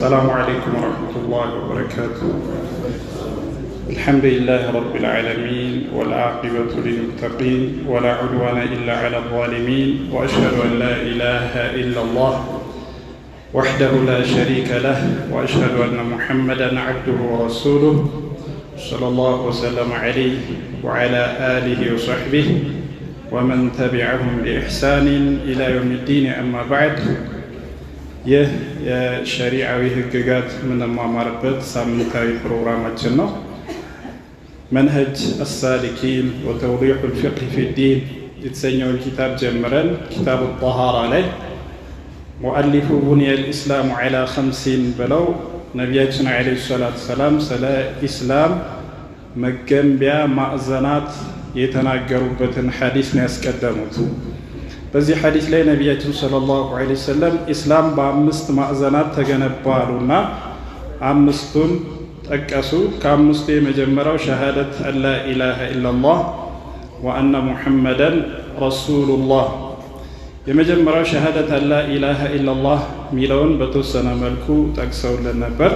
السلام عليكم ورحمة الله وبركاته. الحمد لله رب العالمين والعاقبة للمتقين ولا عدوان إلا على الظالمين، وأشهد أن لا إله إلا الله وحده لا شريك له، وأشهد أن محمدا عبده ورسوله صلى الله وسلم عليه وعلى آله وصحبه ومن تبعهم بإحسان إلى يوم الدين. أما بعد، ይህ የሸሪዓዊ ህግጋት የምንማማርበት ሳምንታዊ ፕሮግራማችን ነው። መንሀጅ አሳሊኪን ወተውዲሕ አልፊቅህ ፊዲን የተሰኘውን ኪታብ ጀምረን ኪታብ ጧሃራ ላይ ሙአሊፉ ቡንየ ልእስላሙ ዐላ ኸምሲን ብለው ነቢያችን ዐለይሂ ሰላቱ ወሰላም ስለ ኢስላም መገንቢያ ማዕዘናት የተናገሩበትን ሐዲስ ነው ያስቀደሙት። በዚህ ሐዲስ ላይ ነቢያችን ሰለላሁ ዐለይሂ ወሰለም ኢስላም በአምስት ማዕዘናት ተገነባ አሉና አምስቱን ጠቀሱ። ከአምስቱ የመጀመሪያው ሸሃደት አላ ኢላሃ ኢላላህ ወአነ ሙሐመደን ረሱሉላህ። የመጀመሪያው ሸሃደት አላ ኢላሃ ኢላላህ ሚለውን በተወሰነ መልኩ ጠቅሰውልን ነበር።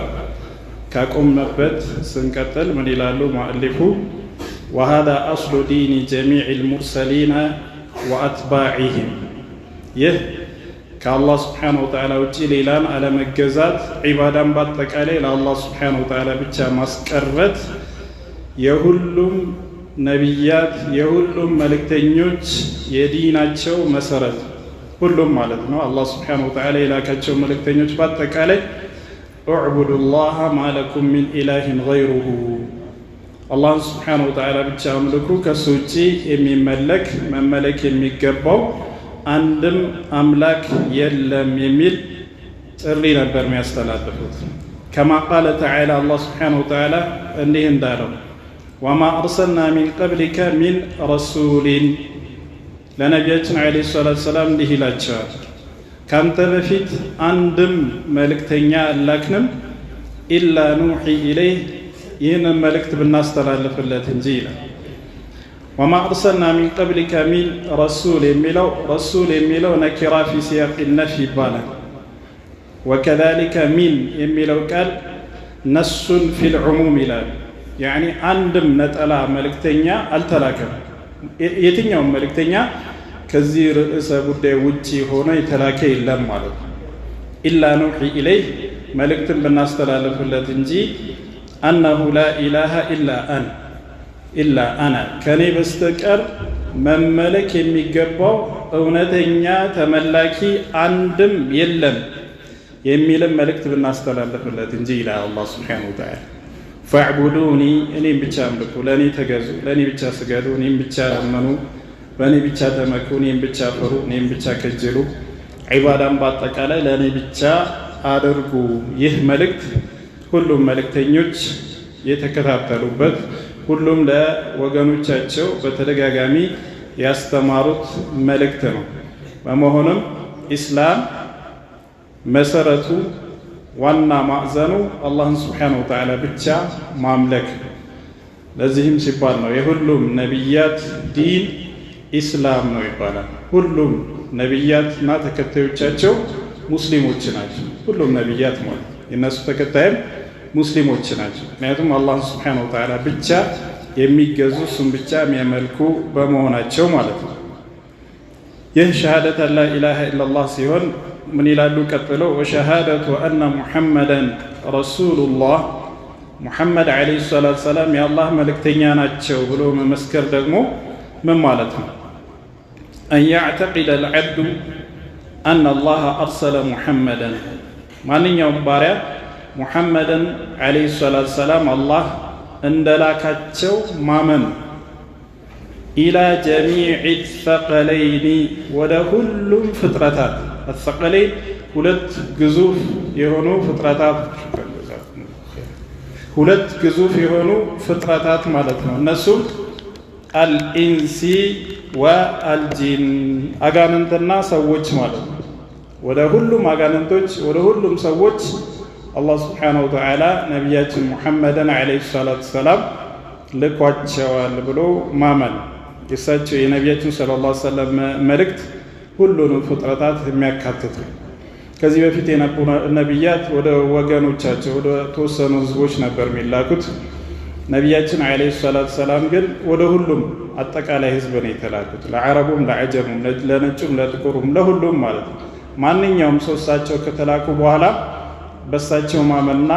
ካቆምንበት ስንቀጥል ምን ይላሉ ሙአሊፉ? ወሃዛ አስሉ ዲኒ ጀሚዕል ሙርሰሊነ ወአትባዒህም። ይህ ከአላህ ስብሓነሁ ወተዓላ ውጭ ሌላን አለመገዛት፣ ዒባዳን በአጠቃላይ ለአላህ ስብሓነሁ ወተዓላ ብቻ ማስቀረት የሁሉም ነቢያት የሁሉም መልእክተኞች የዲናቸው መሰረት፣ ሁሉም ማለት ነው። አላህ ስብሓነሁ ወተዓላ የላካቸው መልእክተኞች በአጠቃላይ ኡዕቡዱላህ ማለኩም ሚን ኢላሂን ገይሩሁ፣ አላህን ስብሓነሁ ወተዓላ ብቻ አምልኩ፣ ከሱ ውጪ የሚመለክ መመለክ የሚገባው አንድም አምላክ የለም የሚል ጥሪ ነበር የሚያስተላልፉት። ከማ ቃለ ተዓላ አላህ ስብሓነሁ ወተዓላ እንዲህ እንዳለው ወማ አርሰልና ሚን ቀብሊከ ሚን ረሱሊን፣ ለነቢያችን ዐለይሂ ሰላቱ ወሰላም እንዲህ ይላቸዋል፣ ካንተ በፊት አንድም መልእክተኛ አላክንም ኢላ ኑሒ ኢለይህ፣ ይህንን መልእክት ብናስተላልፍለት እንጂ ይላል። ወማ አርሰልና ሚን ቀብሊከ ሚን ረሱል የሚለው ረሱል የሚለው ነኪራ ፊ ሲያቅ ነፍይ ይባላል። ወከዛሊከ ሚን የሚለው ቃል ነሱን ፊል ዑሙም ይላል። ያኒ አንድም ነጠላ መልእክተኛ አልተላከም። የትኛውም መልእክተኛ ከዚህ ርዕሰ ጉዳይ ውጪ ሆኖ የተላከ የለም ማለት ነው። ኢላ ኑሒ ኢለይህ መልእክትን ብናስተላልፍለት እንጂ አነሁ ላ ኢላሃ ኢላ አና ከኔ በስተቀር መመለክ የሚገባው እውነተኛ ተመላኪ አንድም የለም የሚልም መልእክት ብናስተላልፍለት እንጂ ይላል አላህ ሱብሓነሁ ወተዓላ። ፈዕቡዱኒ፣ እኔም ብቻ አምልኩ፣ ለእኔ ተገዙ፣ ለእኔ ብቻ ስገዱ፣ እኔም ብቻ ለመኑ፣ በእኔ ብቻ ተመኩ፣ እኔም ብቻ ፍሩ፣ እኔም ብቻ ከጅሉ፣ ዒባዳን በአጠቃላይ ለእኔ ብቻ አድርጉ። ይህ መልእክት ሁሉም መልእክተኞች የተከታተሉበት፣ ሁሉም ለወገኖቻቸው በተደጋጋሚ ያስተማሩት መልእክት ነው። በመሆኑም ኢስላም መሰረቱ ዋና ማዕዘኑ አላህን ስብሓነሁ ወተዓላ ብቻ ማምለክ። ለዚህም ሲባል ነው የሁሉም ነቢያት ዲን ኢስላም ነው ይባላል። ሁሉም ነቢያትና ተከታዮቻቸው ሙስሊሞች ናቸው። ሁሉም ነቢያት ማለት የእነሱ ተከታይም ሙስሊሞች ናቸው። ምክንያቱም አላህን ስብሓነሁ ወተዓላ ብቻ የሚገዙ እሱም ብቻ የሚያመልኩ በመሆናቸው ማለት ነው። ይህ ሸሃደት አላ ኢላሃ ኢላላህ ሲሆን ምን ይላሉ ቀጥለው? ወሸሃደቱ አነ ሙሐመደን ረሱሉላህ፣ ሙሐመድ ዐለይሂ ሰላቱ ወሰላም የአላህ መልእክተኛ ናቸው ብሎ መመስከር ደግሞ ምን ማለት ነው? አን ያዕተቂደ አልዐብዱ አነ አላህ አርሰለ ሙሐመደን፣ ማንኛውም ባሪያ ሙሐመድን ዐለይሂ ሰላቱ ወሰላም አላህ እንደላካቸው ማመን፣ ኢላ ጀሚዕ ተቀለይኒ፣ ወደ ሁሉም ፍጥረታት። አተቀለይን ሁለት ግዙፍ የሆኑ ፍጥረታት ማለት ነው። እነሱም አልኢንሲ ወአልጂን፣ አጋንንትና ሰዎች ማለት ነው። ወደ ሁሉም አጋንንቶች ወደ ሁሉም ሰዎች አላህ ስብሓነሁ ወተዓላ ነቢያችን ሙሐመድን ዐለይሂ ሰላቱ ወሰላም ልኳቸዋል ብሎ ማመን። የነቢያችን ሰለላሁ ዐለይሂ ወሰለም መልእክት ሁሉንም ፍጥረታት የሚያካትት ነው። ከዚህ በፊት የነበሩ ነቢያት ወደ ወገኖቻቸው ወደ ተወሰኑ ህዝቦች ነበር የሚላኩት። ነቢያችን አለይሂ ሰላቱ ሰላም ግን ወደ ሁሉም አጠቃላይ ህዝብ ነው የተላኩት። ለዓረቡም፣ ለዐጀሙም፣ ለነጩም፣ ለጥቁሩም፣ ለሁሉም ማለት ነው። ማንኛውም ሰው እሳቸው ከተላኩ በኋላ በእሳቸው ማመንና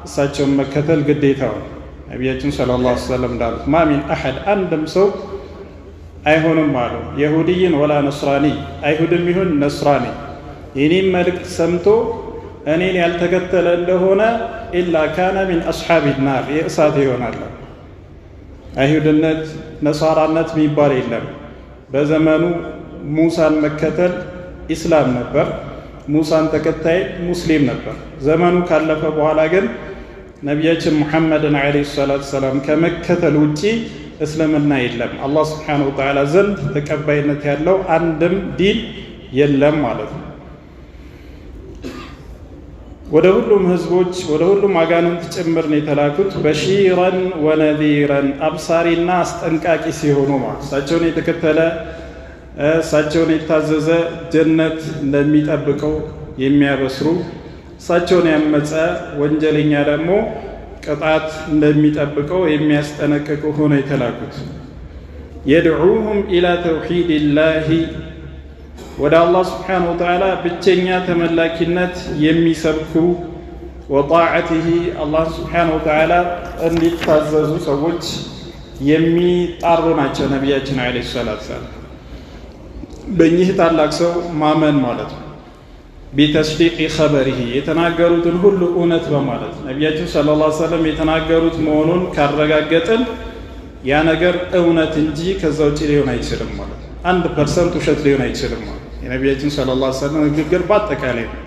እሳቸውን መከተል ግዴታው ነው። ነቢያችን ሰለላሁ ዐለይሂ ወሰለም እንዳሉት ማ ሚን አሐድ አንድም ሰው አይሆንም አሉ የሁድይን ወላ ነስራኒ አይሁድም ይሁን ነስራኒ የኔን መልእክት ሰምቶ እኔን ያልተከተለ እንደሆነ ኢላ ካነ ሚን አስሓቢ ናር የእሳት ይሆናል። አይሁድነት ነሳራነት የሚባል የለም። በዘመኑ ሙሳን መከተል ኢስላም ነበር፣ ሙሳን ተከታይ ሙስሊም ነበር። ዘመኑ ካለፈ በኋላ ግን ነቢያችን ሙሐመድን ዓለይሂ ሰላቱ ሰላም ከመከተል ውጪ እስልምና የለም። አላህ ስብሓነሁ ወተዓላ ዘንድ ተቀባይነት ያለው አንድም ዲን የለም ማለት ነው። ወደ ሁሉም ህዝቦች ወደ ሁሉም አጋንንት ጭምር ነው የተላኩት። በሺረን ወነዚረን አብሳሪና አስጠንቃቂ ሲሆኑ ማለት እሳቸውን የተከተለ እሳቸውን የታዘዘ ጀነት እንደሚጠብቀው የሚያበስሩ፣ እሳቸውን ያመፀ ወንጀለኛ ደግሞ ቅጣት እንደሚጠብቀው የሚያስጠነቅቁ ሆነው የተላኩት። የድዑሁም ኢላ ተውሒድላሂ ወደ አላህ ስብሓነሁ ወተዓላ ብቸኛ ተመላኪነት የሚሰብኩ፣ ወጣዓቲሂ አላህ ስብሓነሁ ወተዓላ እንዲታዘዙ ሰዎች የሚጣሩ ናቸው ነቢያችን ዓለይሂ ሰላቱ ሰላም። በእኚህ ታላቅ ሰው ማመን ማለት ነው። ቢተስዲቅ ኸበሪሂ የተናገሩትን ሁሉ እውነት በማለት ነቢያችን ሰለላሁ ዐለይሂ ወሰለም የተናገሩት መሆኑን ካረጋገጥን ያ ነገር እውነት እንጂ ከዛ ውጭ ሊሆን አይችልም ማለት ነው። 1% ውሸት ሊሆን አይችልም ማለት የነቢያችን ሰለላሁ ዐለይሂ ወሰለም ንግግር በአጠቃላይ ነው።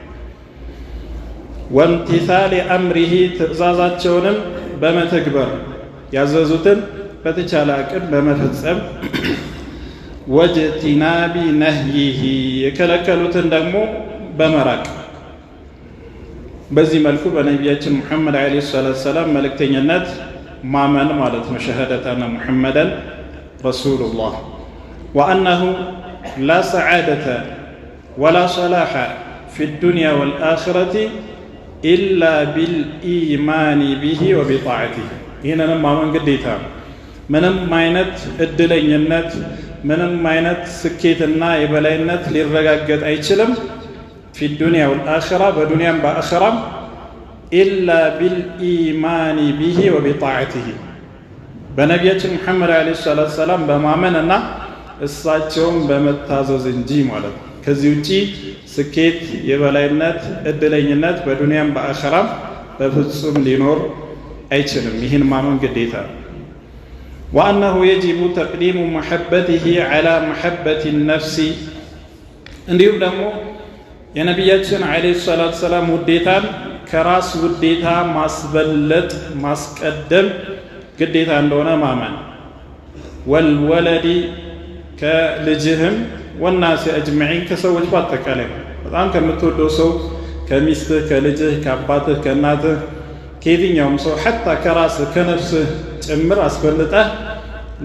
ወምቲሳሊ አምሪሂ ትእዛዛቸውንም በመተግበር ያዘዙትን በተቻለ አቅም በመፈጸም ወጅቲናቢ ነህይሂ የከለከሉትን ደግሞ በመራቅ በዚህ መልኩ በነቢያችን ሙሐመድ ዓለይሂ ሰላቱ ሰላም መልእክተኝነት ማመን ማለት ነው። ሸሃደተ አነ ሙሐመደን ረሱሉላህ ወአነሁ ላ ሰዓደተ ወላ ሰላሐ ፊ ዱንያ ወልአኺረቲ ኢላ ቢልኢማኒ ቢሂ ወቢጣዓቲሂ ይህንንም ማመን ግዴታ ነው። ምንም አይነት እድለኝነት ምንም አይነት ስኬትና የበላይነት ሊረጋገጥ አይችልም ፊ ዱንያ ወልአኺራ በዱንያም በአኺራም ኢላ ቢልኢማኒ ቢሂ ወቢጣዓቲሂ በነቢያችን ሙሐመድ ዓለይሂ ሰላቱ ሰላም በማመንና እሳቸውን በመታዘዝ እንጂ ማለት ነው። ከዚህ ውጪ ስኬት፣ የበላይነት፣ እድለኝነት በዱንያም በአኺራም በፍጹም ሊኖር አይችልም። ይህን ማመን ግዴታ ነው። ወአነሁ የጅቡ ተቅዲሙ መሐበቲሂ ዐላ መሐበቲ ነፍሲ እንዲሁም ደግሞ የነቢያችን ዓለይሂ ሰላቱ ሰላም ውዴታን ከራስ ውዴታ ማስበለጥ ማስቀደም ግዴታ እንደሆነ ማመን። ወልወለዲ ከልጅህም ወናሲ አጅመዒን ከሰዎች በአጠቃላይ በጣም ከምትወደው ሰው ከሚስትህ፣ ከልጅህ፣ ከአባትህ፣ ከእናትህ ከየትኛውም ሰው ሐታ ከራስህ ከነፍስህ ጭምር አስበልጠህ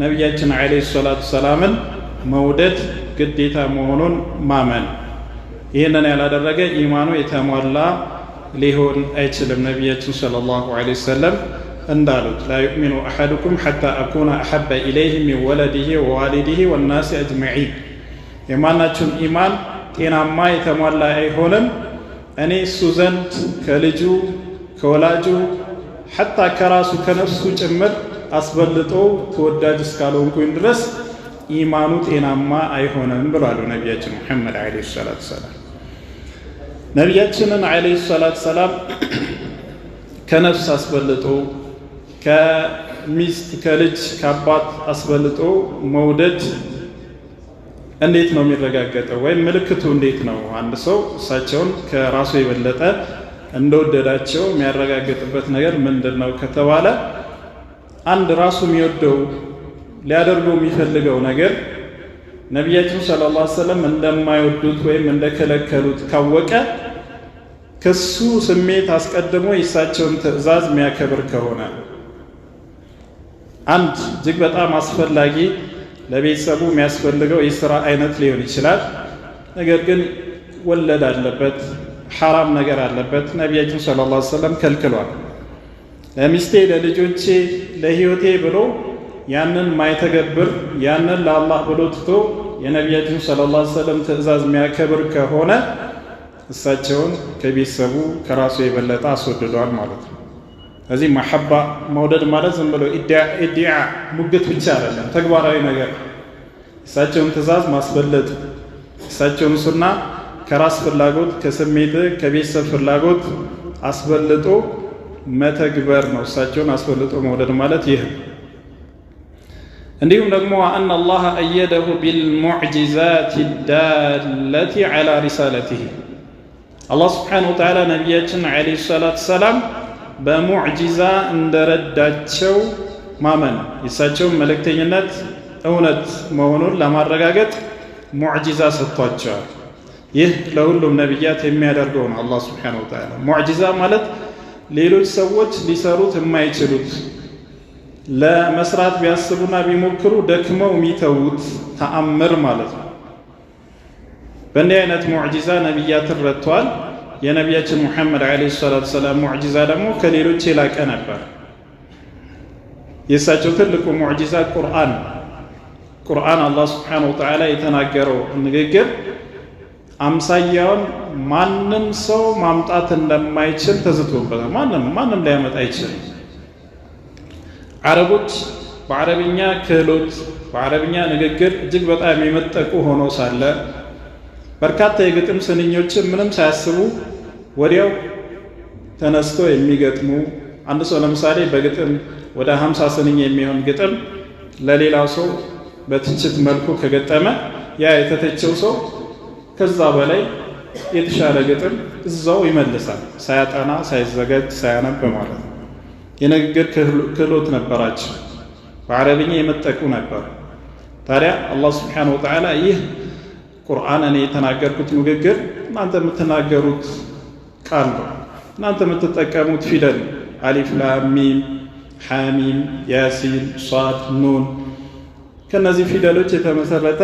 ነቢያችን ዓለይሂ ሰላቱ ሰላምን መውደድ ግዴታ መሆኑን ማመን። ይህንን ያላደረገ ኢማኑ የተሟላ ሊሆን አይችልም። ነቢያችን ሰለላሁ ዐለይሂ ወሰለም እንዳሉት ላ ዩእሚኑ አሐዱኩም ሐታ አኩነ አሐበ ኢለይህ ሚን ወለዲሂ ወዋሊዲሂ ወናሲ አጅመዒን የማናችሁም ኢማን ጤናማ የተሟላ አይሆንም እኔ እሱ ዘንድ ከልጁ ከወላጁ ሐታ ከራሱ ከነፍሱ ጭምር አስበልጦ ተወዳጅ እስካልሆንኩኝ ድረስ ኢማኑ ጤናማ አይሆንም ብሏሉ ነቢያችን ሙሐመድ ዓለይሂ ሰላቱ ሰላም። ነቢያችንን ዓለይሂ ሰላቱ ሰላም ከነፍስ አስበልጦ ከሚስት ከልጅ ከአባት አስበልጦ መውደድ እንዴት ነው የሚረጋገጠው? ወይም ምልክቱ እንዴት ነው? አንድ ሰው እሳቸውን ከራሱ የበለጠ እንደወደዳቸው የሚያረጋግጥበት ነገር ምንድን ነው ከተባለ አንድ ራሱ የሚወደው ሊያደርገው የሚፈልገው ነገር ነቢያችን ሰለላሁ ዐለይሂ ወሰለም እንደማይወዱት ወይም እንደከለከሉት ካወቀ ከሱ ስሜት አስቀድሞ የእሳቸውን ትዕዛዝ የሚያከብር ከሆነ አንድ እጅግ በጣም አስፈላጊ ለቤተሰቡ የሚያስፈልገው የሥራ አይነት ሊሆን ይችላል። ነገር ግን ወለድ አለበት፣ ሐራም ነገር አለበት። ነቢያችን ሰለላሁ ዐለይሂ ወሰለም ከልክሏል። ለሚስቴ፣ ለልጆቼ፣ ለህይወቴ ብሎ ያንን ማይተገብር ያንን ለአላህ ብሎ ትቶ የነቢያችን ሰለላሁ ዐለይሂ ወሰለም ትእዛዝ የሚያከብር ከሆነ እሳቸውን ከቤተሰቡ ከራሱ የበለጠ አስወድዷል ማለት ነው። እዚህ መሐባ መውደድ ማለት ዝም ብሎ ኢዲዓ ሙግት ብቻ አይደለም፣ ተግባራዊ ነገር። እሳቸውን ትእዛዝ ማስበለጥ፣ እሳቸውን ሱና ከራስ ፍላጎት ከስሜት ከቤተሰብ ፍላጎት አስበልጦ መተግበር ነው። እሳቸውን አስበልጦ መውደድ ማለት ይህ። እንዲሁም ደግሞ አን አላህ አየደሁ ቢልሙዕጂዛት ዳለቲ ዐላ ሪሳለቲህ አላህ ስብሓነሁ ወተዓላ ነቢያችን ዐለይሂ ሰላቱ ወሰላም በሙዕጂዛ እንደረዳቸው ማመን የእሳቸውን መልእክተኝነት እውነት መሆኑን ለማረጋገጥ ሙዕጂዛ ሰጥቷቸዋል። ይህ ለሁሉም ነቢያት የሚያደርገው ነው አላህ ስብሓነሁ ወተዓላ። ሙዕጂዛ ማለት ሌሎች ሰዎች ሊሰሩት የማይችሉት ለመስራት ቢያስቡና ቢሞክሩ ደክመው የሚተዉት ተአምር ማለት ነው። በእንዲህ አይነት ሙዕጂዛ ነቢያትን ረድተዋል። የነቢያችን ሙሐመድ ዐለይሂ ሰላቱ ወሰላም ሙዕጂዛ ደግሞ ከሌሎች የላቀ ነበር። የእሳቸው ትልቁ ሙዕጂዛ ቁርአን አላህ ስብሓነሁ ወተዓላ የተናገረው ንግግር አምሳያውን ማንም ሰው ማምጣት እንደማይችል ተዝቶበታል። ማንም ሊያመጣ አይችልም። አረቦች በአረብኛ ክህሎት በአረብኛ ንግግር እጅግ በጣም የመጠቁ ሆኖ ሳለ በርካታ የግጥም ስንኞችን ምንም ሳያስቡ ወዲያው ተነስቶ የሚገጥሙ አንድ ሰው ለምሳሌ በግጥም ወደ 50 ስንኝ የሚሆን ግጥም ለሌላው ሰው በትችት መልኩ ከገጠመ ያ የተተቸው ሰው ከዛ በላይ የተሻለ ግጥም እዛው ይመልሳል፣ ሳያጠና ሳይዘጋጅ ሳያነብ ማለት ነው። የንግግር ክህሎት ነበራቸው፣ በአረብኛ የመጠቁ ነበር። ታዲያ አላህ ስብሓነሁ ወተዓላ ይህ ቁርአን እኔ የተናገርኩት ንግግር እናንተ የምትናገሩት ቃል ነው፣ እናንተ የምትጠቀሙት ፊደል አሊፍ ላም ሚም ሐሚም ያሲን ሷድ ኑን ከነዚህ ፊደሎች የተመሰረተ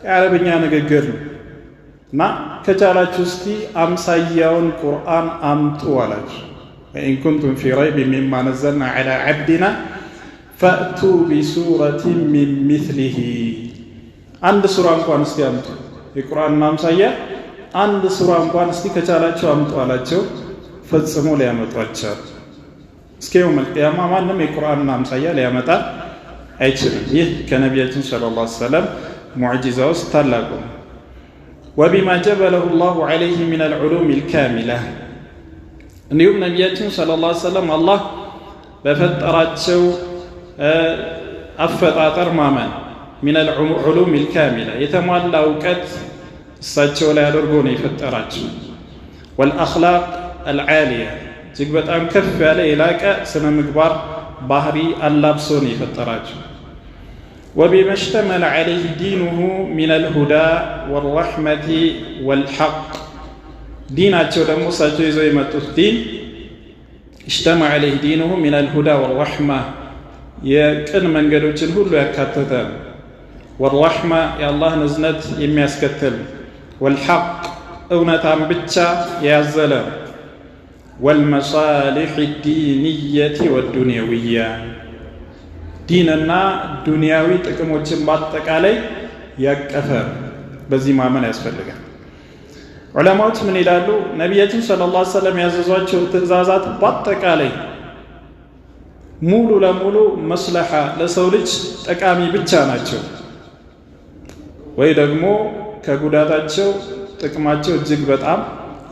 የአረብኛ ንግግር ነው እና ከቻላችሁ እስቲ አምሳያውን ቁርአን አምጡ አላችሁ። ወኢን ኩንቱም ፊ ረይብ ሚማ ነዘልና ዐላ ዐብዲና ፈእቱ ቢሱረቲን ሚን ሚስሊሂ አንድ ሱራ እንኳን እስቲ አምጡ። የቁርአንን አምሳያ አንድ ሱራ እንኳን እስቲ ከቻላችሁ አምጡ አላቸው። ፈጽሞ ሊያመጧቸው እስከ የውመል ቂያማ ማንም የቁርአንን አምሳያ ሊያመጣ አይችልም። ይህ ከነቢያችን ሰለላሁ ዐለይሂ ወሰለም ሙዕጂዛ ውስጥ ታላቁ ነው። ወቢማ ጀበለሁ ላሁ ዐለይሂ ሚነል ዑሉሚል ካሚላ እንዲሁም ነቢያችን ሰለላሁ ዐለይሂ ወሰለም አላህ በፈጠራቸው አፈጣጠር ማመን ሚነል ዑሉሚል ካሚላ የተሟላ እውቀት እሳቸው ላይ አድርጎ ነው የፈጠራቸው። ወልአኽላቅ አልዓሊያ እጅግ በጣም ከፍ ያለ የላቀ ስነ ምግባር ባህሪ አላብሶ ነው የፈጠራቸው። ወቢማ እሽተመለ ዐለይሂ ዲኑሁ ሚነል ሁዳ ወረሕመቲ ወልሐቅ ዲናቸው ደግሞ እሳቸው ይዘው የመጡት ዲን እሽተመ ዐለይሂ ዲኑሁ ሚነል ሁዳ ወረሕማ የቅን መንገዶችን ሁሉ ያካተተ ነው። ወረሕማ የአላህን እዝነት የሚያስከትል፣ ወልሐቅ እውነታን ብቻ ያዘለ፣ ወልመሳሊሕ ዲንየቲ ወዱንያዊያ ዲንና ዱንያዊ ጥቅሞችን በአጠቃላይ ያቀፈ። በዚህ ማመን ያስፈልጋል። ዑለማዎች ምን ይላሉ? ነቢያችን ሰለላሁ ዐለይሂ ወሰለም ያዘዟቸው ትእዛዛት በአጠቃላይ ሙሉ ለሙሉ መስለሓ ለሰው ልጅ ጠቃሚ ብቻ ናቸው፣ ወይ ደግሞ ከጉዳታቸው ጥቅማቸው እጅግ በጣም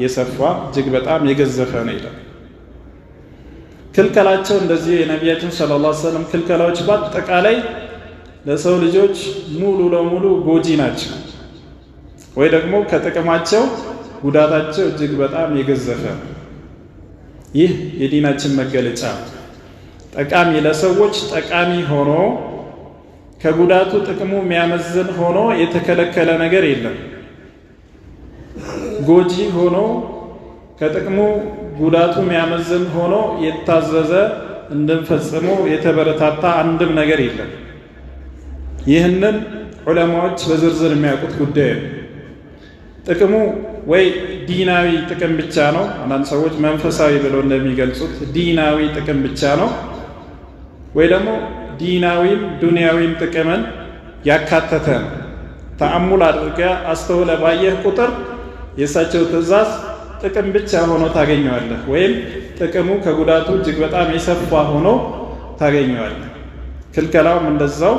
የሰፋ እጅግ በጣም የገዘፈ ነው ይላል። ክልከላቸው እንደዚህ የነቢያችን ሰለላሁ ዐለይሂ ወሰለም ክልከላዎች በአጠቃላይ ለሰው ልጆች ሙሉ ለሙሉ ጎጂ ናቸው፣ ወይ ደግሞ ከጥቅማቸው ጉዳታቸው እጅግ በጣም የገዘፈ። ይህ የዲናችን መገለጫ ጠቃሚ ለሰዎች ጠቃሚ ሆኖ ከጉዳቱ ጥቅሙ የሚያመዝን ሆኖ የተከለከለ ነገር የለም። ጎጂ ሆኖ ከጥቅሙ ጉዳቱ የሚያመዝን ሆኖ የታዘዘ እንድንፈጽመው የተበረታታ አንድም ነገር የለም። ይህንን ዑለማዎች በዝርዝር የሚያውቁት ጉዳይ ነው። ጥቅሙ ወይ ዲናዊ ጥቅም ብቻ ነው። አንዳንድ ሰዎች መንፈሳዊ ብለው እንደሚገልጹት ዲናዊ ጥቅም ብቻ ነው፣ ወይ ደግሞ ዲናዊም ዱንያዊም ጥቅምን ያካተተ ነው። ተአሙል አድርገህ አስተውለ ባየህ ቁጥር የእሳቸው ትእዛዝ ጥቅም ብቻ ሆኖ ታገኘዋለህ፣ ወይም ጥቅሙ ከጉዳቱ እጅግ በጣም የሰፋ ሆኖ ታገኘዋለህ። ክልከላውም እንደዛው፣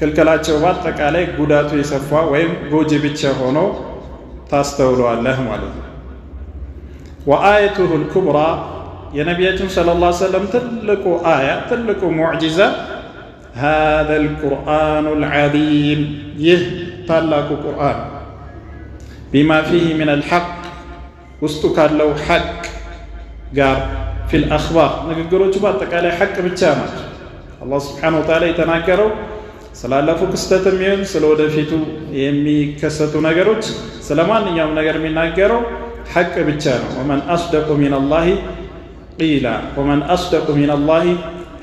ክልከላቸው በአጠቃላይ ጉዳቱ የሰፋ ወይም ጎጂ ብቻ ሆኖ ታስተውለዋለህ ማለት ነው። ወአየቱሁ ልኩብራ የነቢያችን ሰለላሁ ዐለይሂ ወሰለም ትልቁ አያ ትልቁ ሙዕጂዛ هذا القرآن العظيم ይህ ታላቁ ቁርአን بما فيه من الحق ውስጡ ካለው ሐቅ ጋር ፊል አኽባር ንግግሮቹ በአጠቃላይ ሐቅ ብቻ ናቸው። አላህ ሱብሓነሁ ወተዓላ የተናገረው ስላለፉ ክስተትም ይሁን ስለ ወደፊቱ የሚከሰቱ ነገሮች ስለማንኛውም ነገር የሚናገረው ሐቅ ብቻ ነው። ወመን አስደቁ ሚነላሂ ቂላ ወመን አስደቁ ሚነላሂ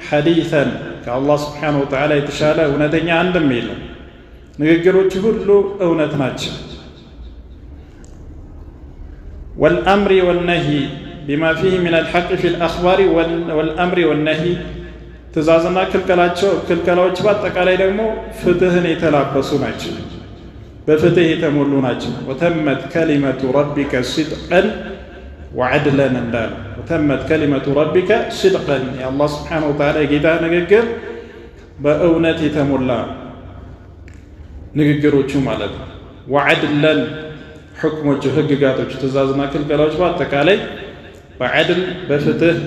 ሐዲሰን ከአላህ ሱብሓነሁ ወተዓላ የተሻለ እውነተኛ አንድም የለም። ንግግሮቹ ሁሉ እውነት ናቸው። ወልአምሪ ወነሂ ቢማ ፊህ ሚነል ሐቅ ፊል አኽባሪ ወልአምሪ ወነሂ ትእዛዝና ክልከላዎች በአጠቃላይ ደግሞ ፍትህን የተላበሱ ናቸው፣ በፍትህ የተሞሉ ናቸው። ወተመት ከሊመቱ ረቢከ ሲድቀን ወዐድለን እንዳለ ወተመት ከሊመቱ ረቢከ ሲድቀን የአላህ ስብሓነሁ ወተዓላ የጌታ ንግግር በእውነት የተሞላ ንግግሮቹ ማለት ነው። ወዐድለን ሕክሞቹ ህግጋቶቹ ትእዛዝና ክልከላዎች በአጠቃላይ በዐድል በፍትህ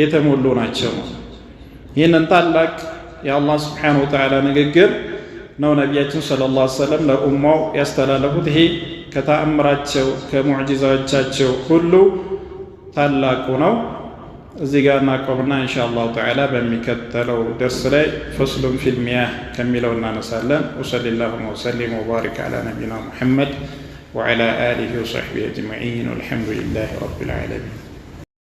የተሞሉ ናቸው። ይህንን ታላቅ የአላህ ስብሓነሁ ወተዓላ ንግግር ነው ነቢያችን ሰለላሁ ዐለይሂ ወሰለም ለኡማው ያስተላለፉት። ይሄ ከተአምራቸው ከሙዕጂዛዎቻቸው ሁሉ ታላቁ ነው። እዚህ ጋር እናቆምና ኢንሻአላሁ ተዓላ በሚከተለው ደርስ ላይ ፈስሉን ፊል ሚያህ ከሚለው እናነሳለን። ወሰለላሁ ወሰለም ወባሪክ ዐላ ነቢይና ሙሐመድ ወዐላ አሊሂ ወሰሕቢሂ አጅመዒን ወልሐምዱሊላሂ ረቢል ዓለሚን።